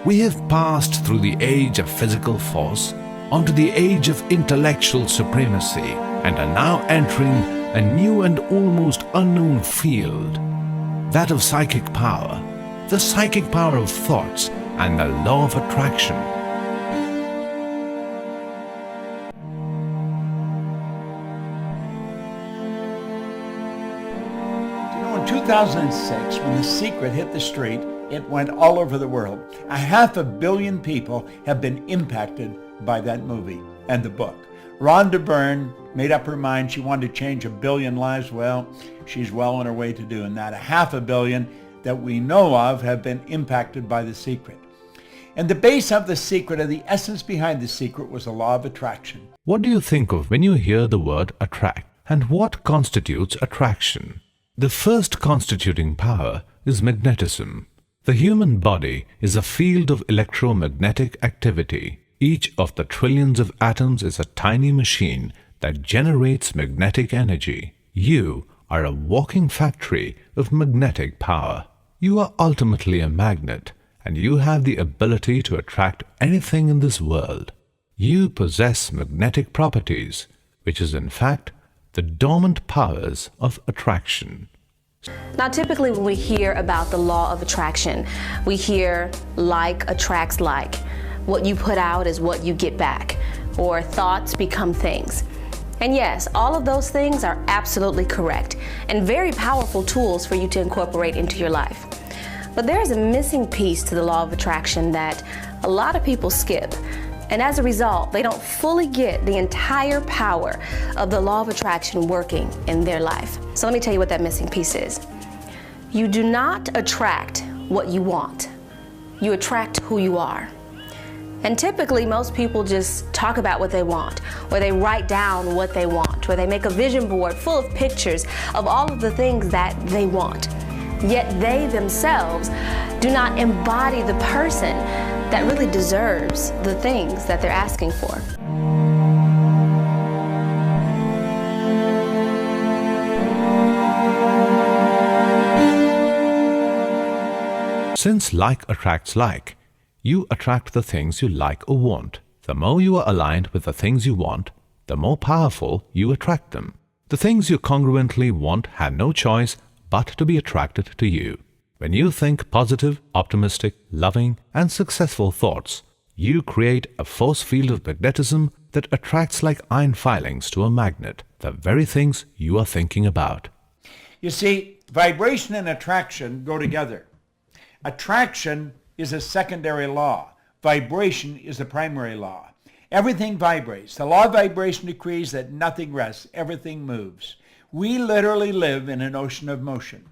We have passed through the age of physical force onto the age of intellectual supremacy and are now entering a new and almost unknown field, that of psychic power, the psychic power of thoughts and the law of attraction. In 2006, when The Secret hit the street, it went all over the world. 500 million people have been impacted by that movie and the book. Rhonda Byrne made up her mind she wanted to change 1 billion lives. Well, she's well on her way to doing that. 500 million that we know of have been impacted by The Secret. And the base of The Secret, and the essence behind The Secret, was the law of attraction. What do you think of when you hear the word attract? And what constitutes attraction? The first constituting power is magnetism. The human body is a field of electromagnetic activity. Each of the trillions of atoms is a tiny machine that generates magnetic energy. You are a walking factory of magnetic power. You are ultimately a magnet, and you have the ability to attract anything in this world. You possess magnetic properties, which is in fact the dormant powers of attraction. Now, typically when we hear about the law of attraction, we hear like attracts like. What you put out is what you get back, or thoughts become things. And yes, all of those things are absolutely correct and very powerful tools for you to incorporate into your life. But there is a missing piece to the law of attraction that a lot of people skip. And as a result, they don't fully get the entire power of the law of attraction working in their life. So let me tell you what that missing piece is. You do not attract what you want. You attract who you are. And typically, most people just talk about what they want, or they write down what they want, or they make a vision board full of pictures of all of the things that they want. Yet they themselves do not embody the person that really deserves the things that they're asking for. Since like attracts like, you attract the things you like or want. The more you are aligned with the things you want, the more powerful you attract them. The things you congruently want have no choice but to be attracted to you. When you think positive, optimistic, loving, and successful thoughts, you create a force field of magnetism that attracts like iron filings to a magnet, the very things you are thinking about. You see, vibration and attraction go together. Attraction is a secondary law. Vibration is the primary law. Everything vibrates. The law of vibration decrees that nothing rests, everything moves. We literally live in an ocean of motion.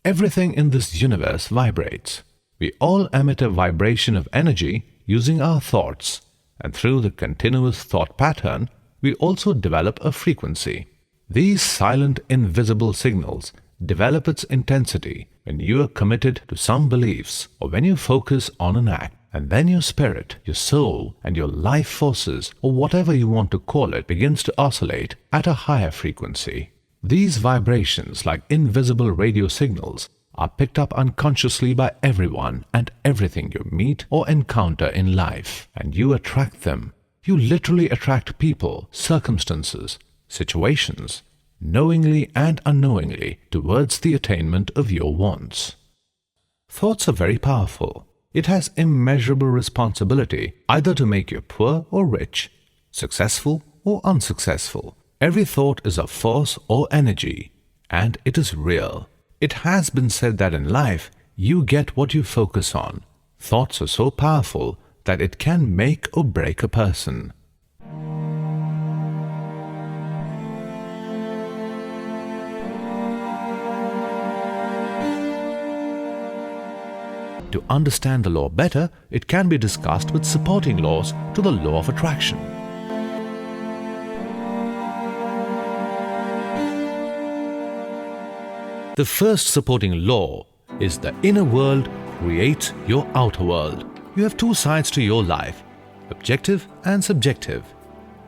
Everything in this universe vibrates. We all emit a vibration of energy using our thoughts, and through the continuous thought pattern, we also develop a frequency. These silent, invisible signals develop its intensity when you are committed to some beliefs or when you focus on an act, and then your spirit, your soul, and your life forces, or whatever you want to call it, begins to oscillate at a higher frequency. These vibrations, like invisible radio signals, are picked up unconsciously by everyone and everything you meet or encounter in life, and you attract them. You literally attract people, circumstances, situations, knowingly and unknowingly, towards the attainment of your wants. Thoughts are very powerful. It has immeasurable responsibility either to make you poor or rich, successful or unsuccessful. Every thought is a force or energy, and it is real. It has been said that in life, you get what you focus on. Thoughts are so powerful that it can make or break a person. To understand the law better, it can be discussed with supporting laws to the law of attraction. The first supporting law is the inner world creates your outer world. You have two sides to your life, objective and subjective,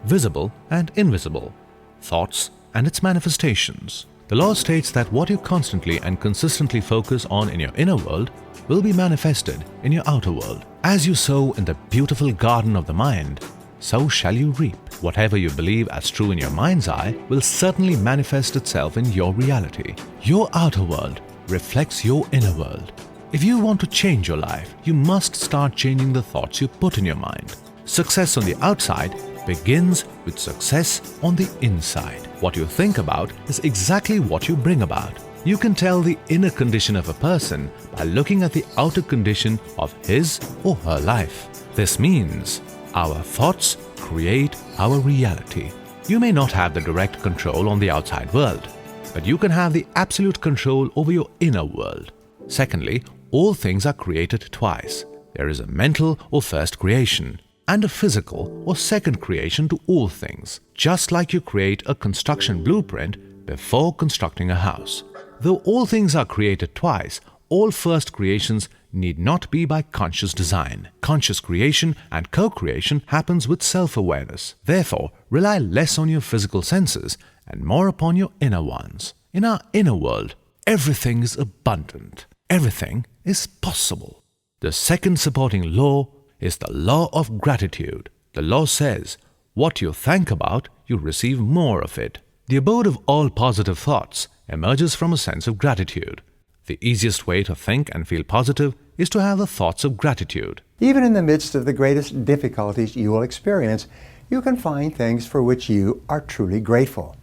visible and invisible, thoughts and its manifestations. The law states that what you constantly and consistently focus on in your inner world will be manifested in your outer world. As you sow in the beautiful garden of the mind, so shall you reap. Whatever you believe as true in your mind's eye will certainly manifest itself in your reality. Your outer world reflects your inner world. If you want to change your life, you must start changing the thoughts you put in your mind. Success on the outside begins with success on the inside. What you think about is exactly what you bring about. You can tell the inner condition of a person by looking at the outer condition of his or her life. This means our thoughts create our reality. You may not have the direct control on the outside world, but you can have the absolute control over your inner world. Secondly, all things are created twice. There is a mental or first creation, and a physical or second creation to all things, just like you create a construction blueprint before constructing a house. Though all things are created twice, all first creations need not be by conscious design. Conscious creation and co-creation happens with self-awareness. Therefore, rely less on your physical senses and more upon your inner ones. In our inner world, everything is abundant. Everything is possible. The second supporting law is the law of gratitude. The law says, what you think about, you receive more of it. The abode of all positive thoughts emerges from a sense of gratitude. The easiest way to think and feel positive is to have the thoughts of gratitude. Even in the midst of the greatest difficulties you will experience, you can find things for which you are truly grateful.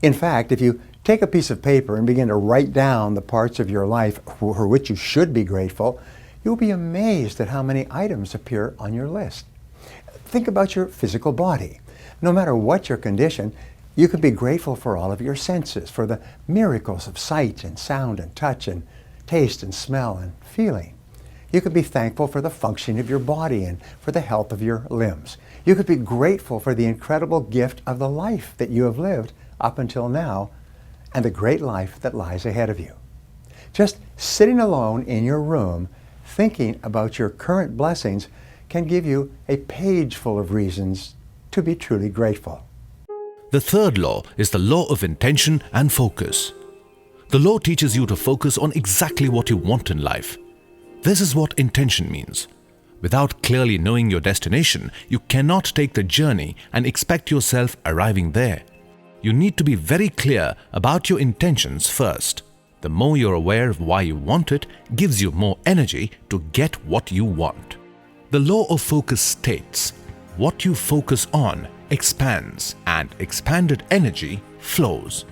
In fact, if you take a piece of paper and begin to write down the parts of your life for which you should be grateful, you'll be amazed at how many items appear on your list. Think about your physical body. No matter what your condition, you can be grateful for all of your senses, for the miracles of sight and sound and touch and taste and smell and feeling. You could be thankful for the functioning of your body and for the health of your limbs. You could be grateful for the incredible gift of the life that you have lived up until now and the great life that lies ahead of you. Just sitting alone in your room thinking about your current blessings can give you a page full of reasons to be truly grateful. The third law is the law of intention and focus. The law teaches you to focus on exactly what you want in life. This is what intention means. Without clearly knowing your destination, you cannot take the journey and expect yourself arriving there. You need to be very clear about your intentions first. The more you're aware of why you want it, gives you more energy to get what you want. The law of focus states, what you focus on expands, and expanded energy flows.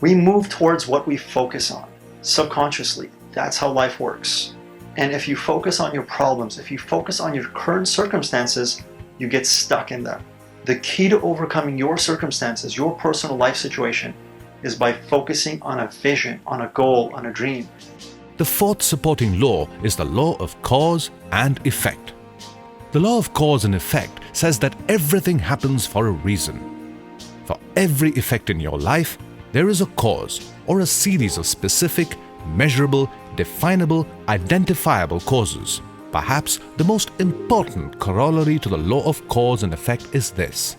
We move towards what we focus on, subconsciously. That's how life works. And if you focus on your problems, if you focus on your current circumstances, you get stuck in them. The key to overcoming your circumstances, your personal life situation, is by focusing on a vision, on a goal, on a dream. The fourth supporting law is the law of cause and effect. The law of cause and effect says that everything happens for a reason. For every effect in your life, there is a cause or a series of specific, measurable, definable, identifiable causes. Perhaps the most important corollary to the law of cause and effect is this.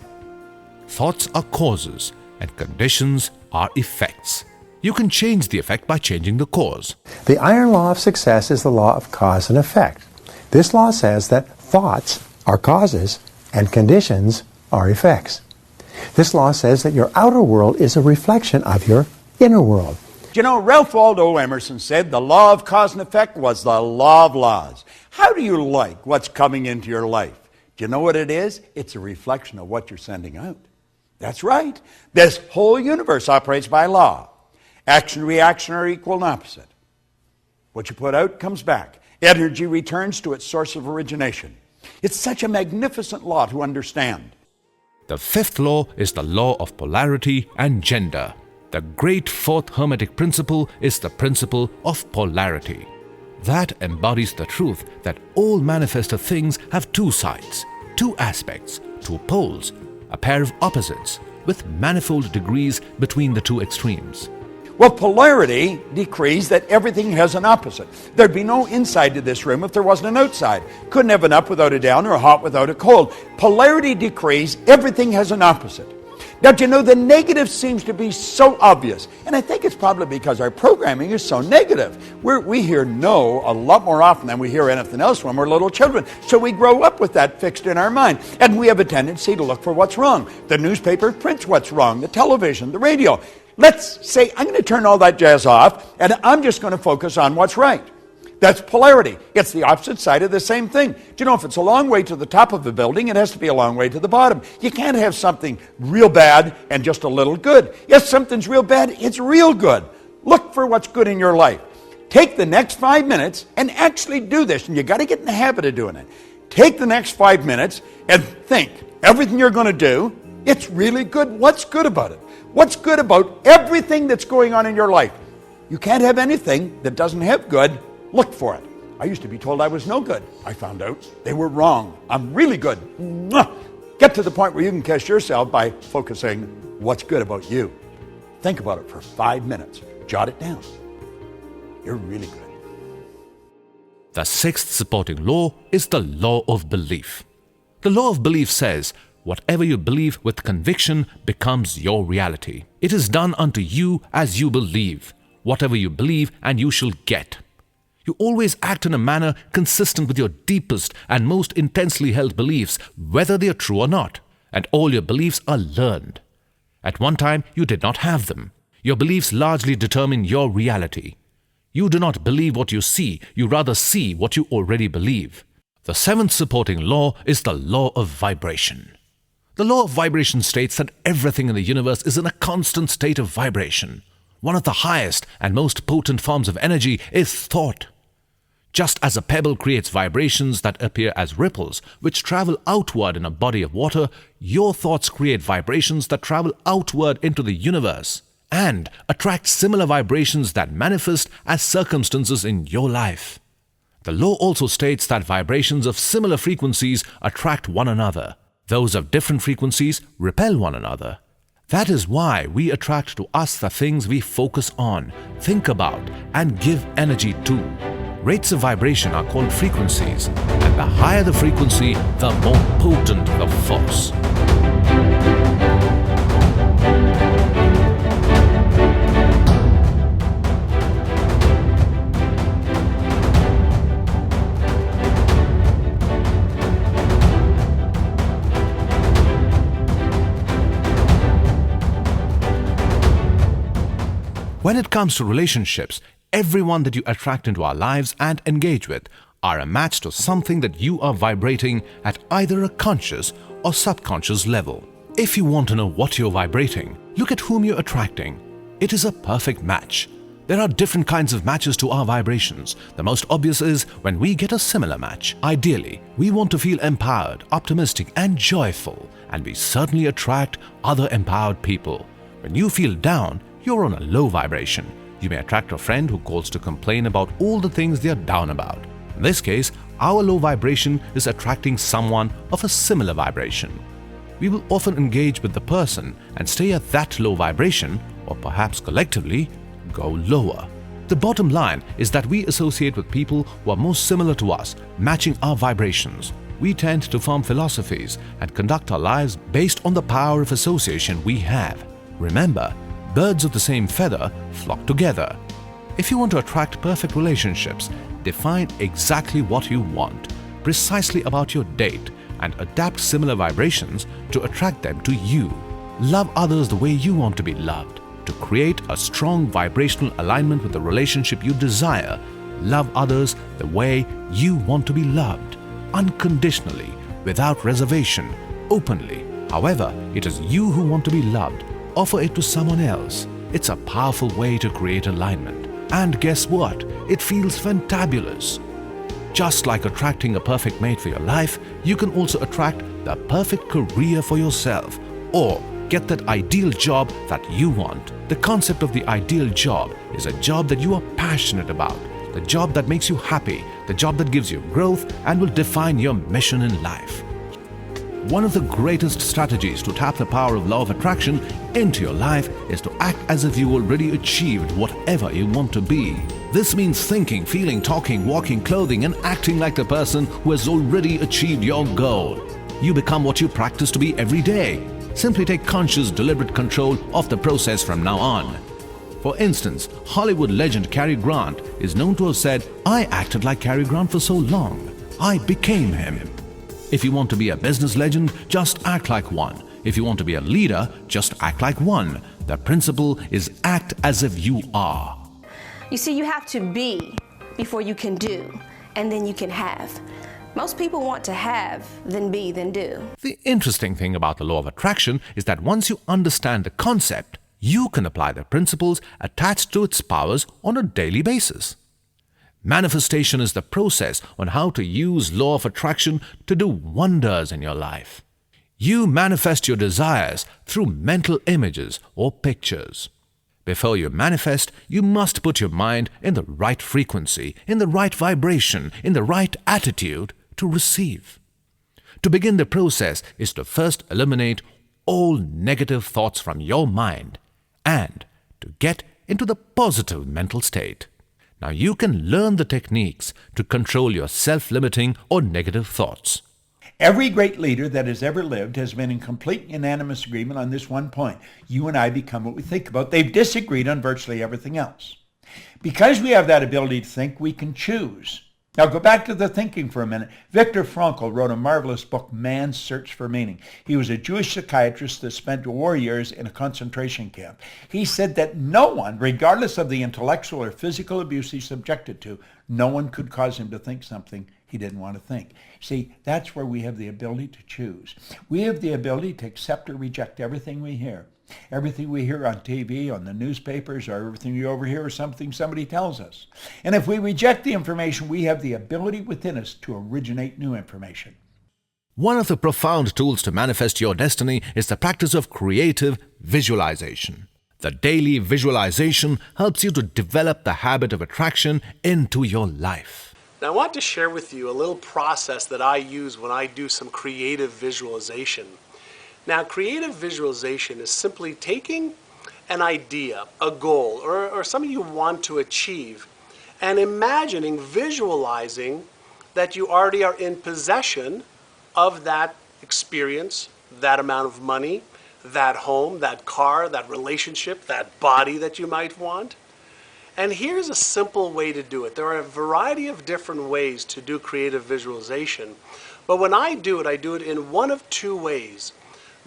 Thoughts are causes and conditions are effects. You can change the effect by changing the cause. The iron law of success is the law of cause and effect. This law says that thoughts are causes and conditions are effects. This law says that your outer world is a reflection of your inner world. You know, Ralph Waldo Emerson said the law of cause and effect was the law of laws. How do you like what's coming into your life? Do you know what it is? It's a reflection of what you're sending out. That's right. This whole universe operates by law. Action and reaction are equal and opposite. What you put out comes back. Energy returns to its source of origination. It's such a magnificent law to understand. The fifth law is the law of polarity and gender. The great fourth Hermetic principle is the principle of polarity. That embodies the truth that all manifested things have two sides, two aspects, two poles, a pair of opposites, with manifold degrees between the two extremes. Well, polarity decrees that everything has an opposite. There'd be no inside to this room if there wasn't an outside. Couldn't have an up without a down or a hot without a cold. Polarity decrees everything has an opposite. Don't you know the negative seems to be so obvious? And I think it's probably because our programming is so negative. We hear no a lot more often than we hear anything else when we're little children. So we grow up with that fixed in our mind. And we have a tendency to look for what's wrong. The newspaper prints what's wrong, the television, the radio. Let's say I'm going to turn all that jazz off and I'm just going to focus on what's right. That's polarity. It's the opposite side of the same thing. Do you know, if it's a long way to the top of the building, it has to be a long way to the bottom. You can't have something real bad and just a little good. If something's real bad, it's real good. Look for what's good in your life. Take the next 5 minutes and actually do this, and you got to get in the habit of doing it. Take the next 5 minutes and think, everything you're going to do, it's really good. What's good about it? What's good about everything that's going on in your life? You can't have anything that doesn't have good. Look for it. I used to be told I was no good. I found out they were wrong. I'm really good. Get to the point where you can kiss yourself by focusing what's good about you. Think about it for 5 minutes. Jot it down. You're really good. The sixth supporting law is the law of belief. The law of belief says, whatever you believe with conviction becomes your reality. It is done unto you as you believe. Whatever you believe, and you shall get. You always act in a manner consistent with your deepest and most intensely held beliefs, whether they are true or not, and all your beliefs are learned. At one time, you did not have them. Your beliefs largely determine your reality. You do not believe what you see, you rather see what you already believe. The seventh supporting law is the law of vibration. The law of vibration states that everything in the universe is in a constant state of vibration. One of the highest and most potent forms of energy is thought. Just as a pebble creates vibrations that appear as ripples, which travel outward in a body of water, your thoughts create vibrations that travel outward into the universe and attract similar vibrations that manifest as circumstances in your life. The law also states that vibrations of similar frequencies attract one another. Those of different frequencies repel one another. That is why we attract to us the things we focus on, think about, and give energy to. Rates of vibration are called frequencies, and the higher the frequency, the more potent the force. When it comes to relationships, everyone that you attract into our lives and engage with are a match to something that you are vibrating at either a conscious or subconscious level. If you want to know what you're vibrating, look at whom you're attracting. It is a perfect match. There are different kinds of matches to our vibrations. The most obvious is when we get a similar match. Ideally, we want to feel empowered, optimistic, and joyful, and we certainly attract other empowered people. When you feel down, you're on a low vibration. You may attract a friend who calls to complain about all the things they are down about. In this case, our low vibration is attracting someone of a similar vibration. We will often engage with the person and stay at that low vibration, or perhaps collectively, go lower. The bottom line is that we associate with people who are most similar to us, matching our vibrations. We tend to form philosophies and conduct our lives based on the power of association we have. Remember, birds of the same feather flock together. If you want to attract perfect relationships, define exactly what you want, precisely about your date, and adapt similar vibrations to attract them to you. Love others the way you want to be loved. To create a strong vibrational alignment with the relationship you desire, love others the way you want to be loved, unconditionally, without reservation, openly. However, it is you who want to be loved. Offer it to someone else. It's a powerful way to create alignment. And guess what? It feels fantabulous. Just like attracting a perfect mate for your life, you can also attract the perfect career for yourself, or get that ideal job that you want. The concept of the ideal job is a job that you are passionate about, the job that makes you happy, the job that gives you growth and will define your mission in life. One of the greatest strategies to tap the power of law of attraction into your life is to act as if you already achieved whatever you want to be. This means thinking, feeling, talking, walking, clothing, and acting like the person who has already achieved your goal. You become what you practice to be every day. Simply take conscious, deliberate control of the process from now on. For instance, Hollywood legend Cary Grant is known to have said, "I acted like Cary Grant for so long. I became him." If you want to be a business legend, just act like one. If you want to be a leader, just act like one. The principle is act as if you are. You see, you have to be before you can do, and then you can have. Most people want to have, then be, then do. The interesting thing about the law of attraction is that once you understand the concept, you can apply the principles attached to its powers on a daily basis. Manifestation is the process on how to use law of attraction to do wonders in your life. You manifest your desires through mental images or pictures. Before you manifest, you must put your mind in the right frequency, in the right vibration, in the right attitude to receive. To begin the process is to first eliminate all negative thoughts from your mind and to get into the positive mental state. Now you can learn the techniques to control your self-limiting or negative thoughts. Every great leader that has ever lived has been in complete unanimous agreement on this one point. You and I become what we think about. They've disagreed on virtually everything else. Because we have that ability to think, we can choose. Now go back to the thinking for a minute. Viktor Frankl wrote a marvelous book, Man's Search for Meaning. He was a Jewish psychiatrist that spent war years in a concentration camp. He said that no one, regardless of the intellectual or physical abuse he's subjected to, no one could cause him to think something he didn't want to think. See, that's where we have the ability to choose. We have the ability to accept or reject everything we hear. Everything we hear on TV, on the newspapers, or everything we overhear is something somebody tells us. And if we reject the information, we have the ability within us to originate new information. One of the profound tools to manifest your destiny is the practice of creative visualization. The daily visualization helps you to develop the habit of attraction into your life. Now, I want to share with you a little process that I use when I do some creative visualization. Now, creative visualization is simply taking an idea, a goal, or something you want to achieve, and imagining, visualizing that you already are in possession of that experience, that amount of money, that home, that car, that relationship, that body that you might want. And here's a simple way to do it. There are a variety of different ways to do creative visualization, but when I do it in one of two ways.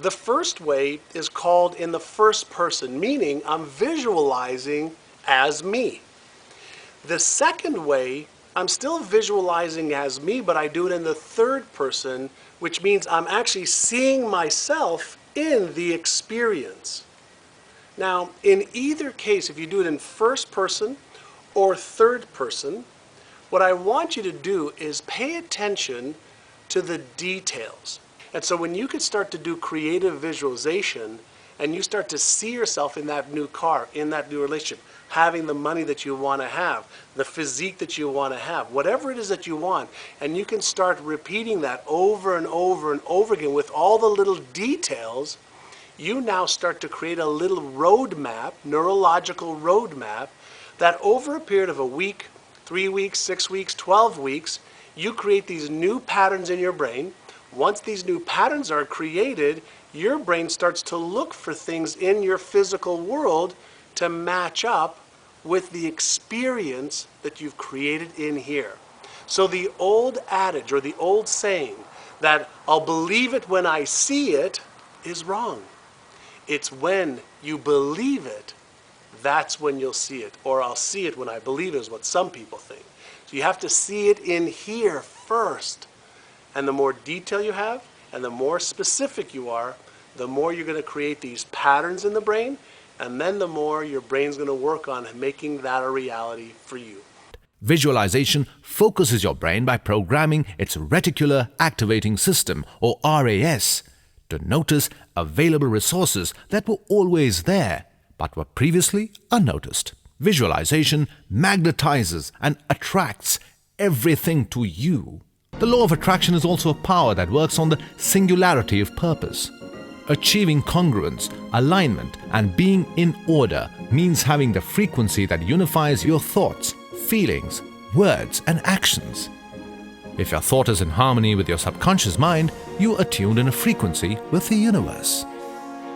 The first way is called in the first person, meaning I'm visualizing as me. The second way, I'm still visualizing as me, but I do it in the third person, which means I'm actually seeing myself in the experience. Now, in either case, if you do it in first person or third person, what I want you to do is pay attention to the details. And so when you can start to do creative visualization and you start to see yourself in that new car, in that new relationship, having the money that you want to have, the physique that you want to have, whatever it is that you want, and you can start repeating that over and over and over again with all the little details, you now start to create a little roadmap, neurological roadmap, that over a period of a week, 3 weeks, 6 weeks, 12 weeks, you create these new patterns in your brain. Once these new patterns are created, your brain starts to look for things in your physical world to match up with the experience that you've created in here. So the old adage or the old saying that I'll believe it when I see it is wrong. It's when you believe it, that's when you'll see it. Or I'll see it when I believe it is what some people think. So you have to see it in here first. And the more detail you have and the more specific you are, the more you're going to create these patterns in the brain, and then the more your brain's going to work on making that a reality for you. Visualization focuses your brain by programming its reticular activating system, or RAS, to notice available resources that were always there but were previously unnoticed. Visualization magnetizes and attracts everything to you. The law of attraction is also a power that works on the singularity of purpose. Achieving congruence, alignment, and being in order means having the frequency that unifies your thoughts, feelings, words, and actions. If your thought is in harmony with your subconscious mind, you are attuned in a frequency with the universe.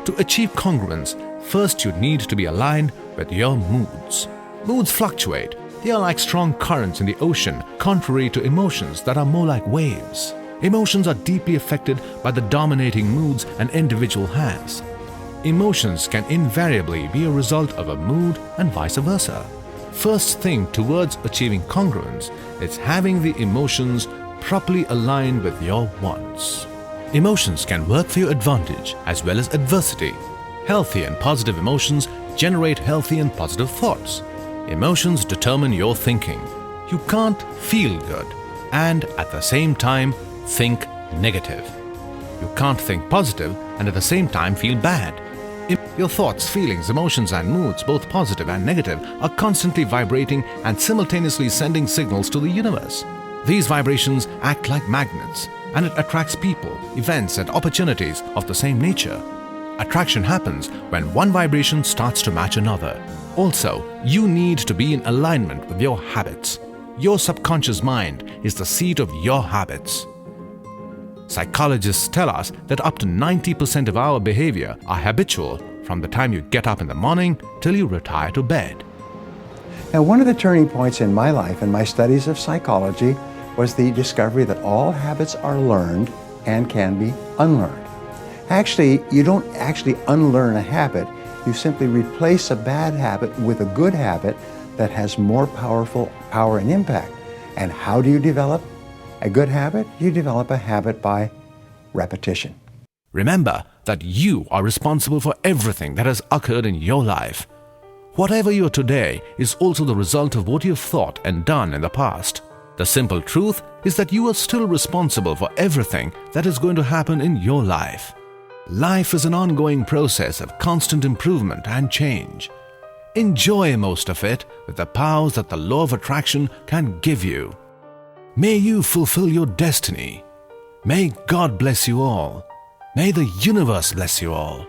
To achieve congruence, first you need to be aligned with your moods. Moods fluctuate. They are like strong currents in the ocean, contrary to emotions that are more like waves. Emotions are deeply affected by the dominating moods an individual has. Emotions can invariably be a result of a mood and vice versa. First thing towards achieving congruence is having the emotions properly aligned with your wants. Emotions can work for your advantage as well as adversity. Healthy and positive emotions generate healthy and positive thoughts. Emotions determine your thinking. You can't feel good and at the same time think negative. You can't think positive and at the same time feel bad. Your thoughts, feelings, emotions and moods, both positive and negative, are constantly vibrating and simultaneously sending signals to the universe. These vibrations act like magnets, and it attracts people, events and opportunities of the same nature. Attraction happens when one vibration starts to match another. Also, you need to be in alignment with your habits. Your subconscious mind is the seat of your habits. Psychologists tell us that up to 90% of our behavior are habitual from the time you get up in the morning till you retire to bed. Now, one of the turning points in my life and my studies of psychology was the discovery that all habits are learned and can be unlearned. Actually, you don't actually unlearn a habit. You simply replace a bad habit with a good habit that has more power and impact. And how do you develop a good habit? You develop a habit by repetition. Remember that you are responsible for everything that has occurred in your life. Whatever you are today is also the result of what you've thought and done in the past. The simple truth is that you are still responsible for everything that is going to happen in your life. Life is an ongoing process of constant improvement and change. Enjoy most of it with the powers that the law of attraction can give you. May you fulfill your destiny. May God bless you all. May the universe bless you all.